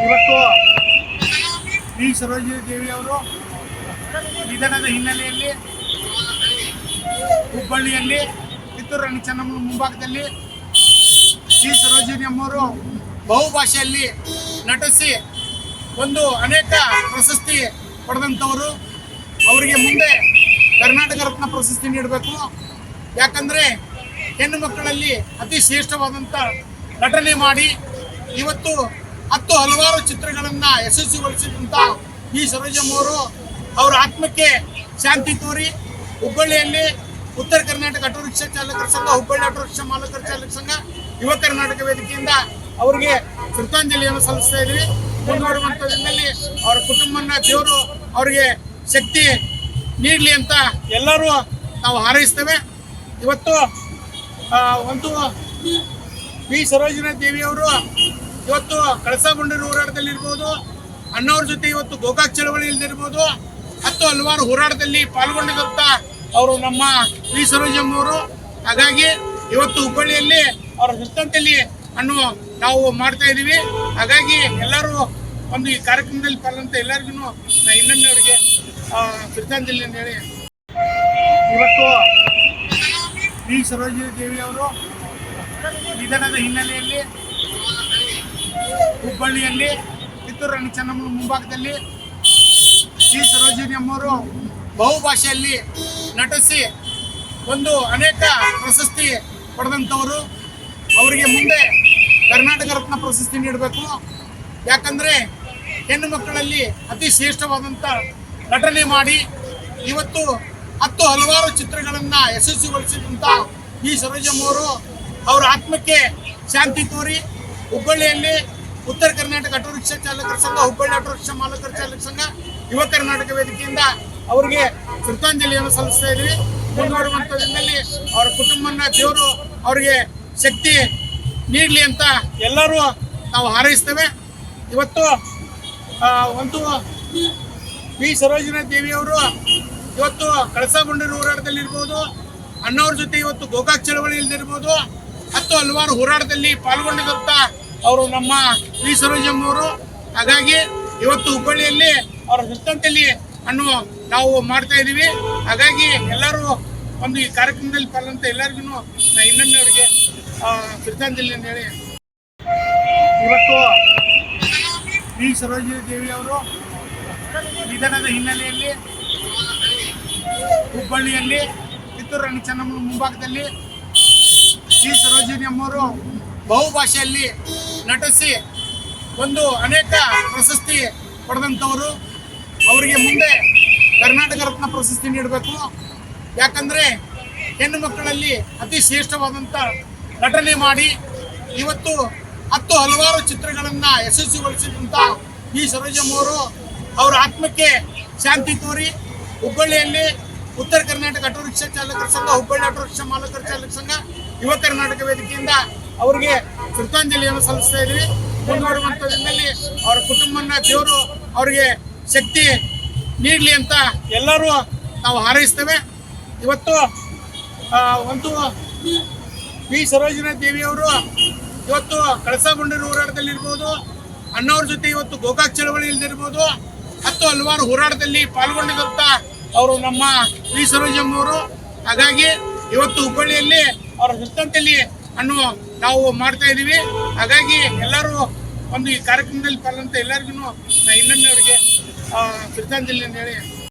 ಇವತ್ತು ವಿ ಸರೋಜಿನಿ ದೇವಿ ಅವರು ನಿಧನದ ಹಿನ್ನೆಲೆಯಲ್ಲಿ ಹುಬ್ಬಳ್ಳಿಯಲ್ಲಿ ಕಿತ್ತೂರು ರಾಣಿ ಚೆನ್ನಮ್ಮನ ಮುಂಭಾಗದಲ್ಲಿ ವಿ ಸರೋಜಿನಿ ಅಮ್ಮವರು ಬಹುಭಾಷೆಯಲ್ಲಿ ನಟಿಸಿ ಒಂದು ಅನೇಕ ಪ್ರಶಸ್ತಿ ಪಡೆದಂಥವರು. ಅವರಿಗೆ ಮುಂದೆ ಕರ್ನಾಟಕ ರತ್ನ ಪ್ರಶಸ್ತಿ ನೀಡಬೇಕು. ಯಾಕಂದರೆ ಹೆಣ್ಣು ಮಕ್ಕಳಲ್ಲಿ ಅತಿ ಶ್ರೇಷ್ಠವಾದಂಥ ನಟನೆ ಮಾಡಿ ಇವತ್ತು ಹಲವಾರು ಚಿತ್ರಗಳನ್ನು ಯಶಸ್ವಿಗೊಳಿಸಿದಂಥ ವಿ ಸರೋಜಮ್ಮವರು ಅವರ ಆತ್ಮಕ್ಕೆ ಶಾಂತಿ ಕೋರಿ ಹುಬ್ಬಳ್ಳಿಯಲ್ಲಿ ಉತ್ತರ ಕರ್ನಾಟಕ ಆಟೋ ರಿಕ್ಷಾ ಚಾಲಕರ ಸಂಘ, ಹುಬ್ಬಳ್ಳಿ ಆಟೋ ರಿಕ್ಷಾ ಮಾಲಕರ ಚಾಲಕ ಸಂಘ, ಯುವ ಕರ್ನಾಟಕ ವೇದಿಕೆಯಿಂದ ಅವರಿಗೆ ಶ್ರದ್ಧಾಂಜಲಿಯನ್ನು ಸಲ್ಲಿಸ್ತಾ ಇದ್ವಿ. ಮುಂದುವರುವಂಥ ದಿನದಲ್ಲಿ ಅವರ ಕುಟುಂಬನ ದೇವರು ಅವರಿಗೆ ಶಕ್ತಿ ನೀಡಲಿ ಅಂತ ಎಲ್ಲರೂ ನಾವು ಹಾರೈಸ್ತೇವೆ. ಇವತ್ತು ಒಂದು ವಿ ಸರೋಜಿನಿ ದೇವಿಯವರು ಇವತ್ತು ಕಳಸಾ ಬಂಡೂರು ಹೋರಾಟದಲ್ಲಿರ್ಬೋದು, ಅಣ್ಣವ್ರ ಜೊತೆ ಇವತ್ತು ಗೋಕಾಕ್ ಚಳವಳಿಯಲ್ಲಿರ್ಬೋದು, ಹಲವಾರು ಹೋರಾಟದಲ್ಲಿ ಪಾಲ್ಗೊಂಡಿದ್ದಂಥ ಅವರು ನಮ್ಮ ವಿ ಸರೋಜಮ್ಮವರು. ಹಾಗಾಗಿ ಇವತ್ತು ಹುಬ್ಬಳ್ಳಿಯಲ್ಲಿ ಅವರ ಶ್ರದ್ಧಾಂಜಲಿ ಅನ್ನು ನಾವು ಮಾಡ್ತಾ ಇದ್ದೀವಿ. ಹಾಗಾಗಿ ಎಲ್ಲರೂ ಒಂದು ಈ ಕಾರ್ಯಕ್ರಮದಲ್ಲಿ ಪಾಲ್ಗೊಂಡ ಎಲ್ಲರಿಗೂ ನಾ ಇನ್ನೊಮ್ಮೆ ಅವರಿಗೆ ಶ್ರದ್ಧಾಂಜಲಿ ಅಂತ ಹೇಳಿ ಇವತ್ತು ವಿ ಸರೋಜಿನಿ ದೇವಿಯವರು ನಿಧನದ ಹಿನ್ನೆಲೆಯಲ್ಲಿ ಹುಬ್ಬಳ್ಳಿಯಲ್ಲಿ ಕಿತ್ತೂರು ರಾಣಿ ಚೆನ್ನಮ್ಮನ ಮುಂಭಾಗದಲ್ಲಿ ವಿ ಸರೋಜಿನಿ ಅಮ್ಮವರು ಬಹುಭಾಷೆಯಲ್ಲಿ ನಟಿಸಿ ಒಂದು ಅನೇಕ ಪ್ರಶಸ್ತಿ ಪಡೆದಂಥವರು. ಅವರಿಗೆ ಮುಂದೆ ಕರ್ನಾಟಕ ರತ್ನ ಪ್ರಶಸ್ತಿ ನೀಡಬೇಕು. ಯಾಕಂದರೆ ಹೆಣ್ಣು ಮಕ್ಕಳಲ್ಲಿ ಅತಿ ಶ್ರೇಷ್ಠವಾದಂಥ ನಟನೆ ಮಾಡಿ ಇವತ್ತು ಹಲವಾರು ಚಿತ್ರಗಳನ್ನು ಯಶಸ್ವಿಗೊಳಿಸಿದಂಥ ವಿ ಸರೋಜಮ್ಮವರು ಅವರ ಆತ್ಮಕ್ಕೆ ಶಾಂತಿ ಕೋರಿ ಹುಬ್ಬಳ್ಳಿಯಲ್ಲಿ ಉತ್ತರ ಕರ್ನಾಟಕ ಆಟೋ ರಿಕ್ಷಾ ಚಾಲಕರ ಸಂಘ, ಹುಬ್ಬಳ್ಳಿ ಆಟೋ ರಿಕ್ಷಾ ಮಾಲಕರ ಚಾಲಕ ಸಂಘ, ಯುವ ಕರ್ನಾಟಕ ವೇದಿಕೆಯಿಂದ ಅವರಿಗೆ ಶ್ರದ್ಧಾಂಜಲಿಯನ್ನು ಸಲ್ಲಿಸ್ತಾ ಇದ್ವಿ. ಮುಂದುವರುವಂಥ ದಿನದಲ್ಲಿ ಅವರ ಕುಟುಂಬನ ದೇವರು ಅವರಿಗೆ ಶಕ್ತಿ ನೀಡಲಿ ಅಂತ ಎಲ್ಲರೂ ನಾವು ಹಾರೈಸ್ತೇವೆ. ಇವತ್ತು ಒಂದು ವಿ ಸರೋಜಿನಿ ದೇವಿಯವರು ಇವತ್ತು ಕಳಸಾ ಬಂಡೂರು ಹೋರಾಟದಲ್ಲಿರ್ಬೋದು, ಅಣ್ಣವ್ರ ಜೊತೆ ಇವತ್ತು ಗೋಕಾಕ್ ಚಳವಳಿಯಲ್ಲಿರ್ಬೋದು, ಹಲವಾರು ಹೋರಾಟದಲ್ಲಿ ಪಾಲ್ಗೊಂಡಿದ್ದಂಥ ಅವರು ನಮ್ಮ ವಿ ಸರೋಜಮ್ಮವರು. ಹಾಗಾಗಿ ಇವತ್ತು ಹುಬ್ಬಳ್ಳಿಯಲ್ಲಿ ಅವರ ಶ್ರದ್ಧಾಂಜಲಿ ಅನ್ನು ನಾವು ಮಾಡ್ತಾ ಇದ್ದೀವಿ. ಹಾಗಾಗಿ ಎಲ್ಲರೂ ಒಂದು ಈ ಕಾರ್ಯಕ್ರಮದಲ್ಲಿ ಪಾಲ್ಗೊಂಡ ಎಲ್ಲರಿಗೂ ನಾ ಇನ್ನೊಮ್ಮೆ ಅವರಿಗೆ ಶ್ರದ್ಧಾಂಜಲಿ ಅಂತ ಹೇಳಿ ಇವತ್ತು ವಿ ಸರೋಜಿನಿ ದೇವಿಯವರು ನಿಧನದ ಹಿನ್ನೆಲೆಯಲ್ಲಿ ಹುಬ್ಬಳ್ಳಿಯಲ್ಲಿ ಕಿತ್ತೂರು ರಾಣಿ ಚೆನ್ನಮ್ಮನ ಮುಂಭಾಗದಲ್ಲಿ ವಿ ಸರೋಜಿನಿ ಅಮ್ಮವರು ಬಹುಭಾಷೆಯಲ್ಲಿ ನಟಿಸಿ ಒಂದು ಅನೇಕ ಪ್ರಶಸ್ತಿ ಪಡೆದಂಥವರು. ಅವರಿಗೆ ಮುಂದೆ ಕರ್ನಾಟಕ ರತ್ನ ಪ್ರಶಸ್ತಿ ನೀಡಬೇಕು. ಯಾಕಂದರೆ ಹೆಣ್ಣು ಮಕ್ಕಳಲ್ಲಿ ಅತಿ ಶ್ರೇಷ್ಠವಾದಂಥ ನಟನೆ ಮಾಡಿ ಇವತ್ತು ಹಲವಾರು ಚಿತ್ರಗಳನ್ನು ಯಶಸ್ವಿಗೊಳಿಸಿದಂಥ ವಿ ಸರೋಜಮ್ಮವರು ಅವರ ಆತ್ಮಕ್ಕೆ ಶಾಂತಿ ಕೋರಿ ಹುಬ್ಬಳ್ಳಿಯಲ್ಲಿ ಉತ್ತರ ಕರ್ನಾಟಕ ಆಟೋ ರಿಕ್ಷಾ ಚಾಲಕರ ಸಂಘ, ಹುಬ್ಬಳ್ಳಿ ಆಟೋ ರಿಕ್ಷಾ ಮಾಲಕರ ಚಾಲಕ ಸಂಘ, ಯುವ ಕರ್ನಾಟಕ ವೇದಿಕೆಯಿಂದ ಅವರಿಗೆ ಶ್ರದ್ಧಾಂಜಲಿಯನ್ನು ಸಲ್ಲಿಸ್ತಾ ಇದ್ವಿ. ಮುಂದುವರುವಂಥ ದಿನದಲ್ಲಿ ಅವರ ಕುಟುಂಬನ ದೇವರು ಅವರಿಗೆ ಶಕ್ತಿ ನೀಡಲಿ ಅಂತ ಎಲ್ಲರೂ ನಾವು ಹಾರೈಸ್ತೇವೆ. ಇವತ್ತು ಒಂದು ವಿ ಸರೋಜಿನಿ ದೇವಿಯವರು ಇವತ್ತು ಕಳಸಾ ಬಂಡೂರು ಹೋರಾಟದಲ್ಲಿರ್ಬೋದು, ಅಣ್ಣವ್ರ ಜೊತೆ ಇವತ್ತು ಗೋಕಾಕ್ ಚಳವಳಿಯಲ್ಲಿರ್ಬೋದು, ಹಲವಾರು ಹೋರಾಟದಲ್ಲಿ ಪಾಲ್ಗೊಂಡಿದ್ದಂಥ ಅವರು ನಮ್ಮ ವಿ ಸರೋಜಮ್ಮವರು. ಹಾಗಾಗಿ ಇವತ್ತು ಹುಬ್ಬಳ್ಳಿಯಲ್ಲಿ ಅವರ ಶ್ರದ್ಧಾಂಜಲಿ ಅನ್ನು ನಾವು ಮಾಡ್ತಾ ಇದ್ದೀವಿ. ಹಾಗಾಗಿ ಎಲ್ಲರೂ ಒಂದು ಈ ಕಾರ್ಯಕ್ರಮದಲ್ಲಿ ಪಾಲ್ಗೊಂಡ ಎಲ್ಲರಿಗೂ ನಾ ಇನ್ನೊಮ್ಮೆ ಅವರಿಗೆ ಶ್ರದ್ಧಾಂಜಲಿ ಅಂತ ಹೇಳಿ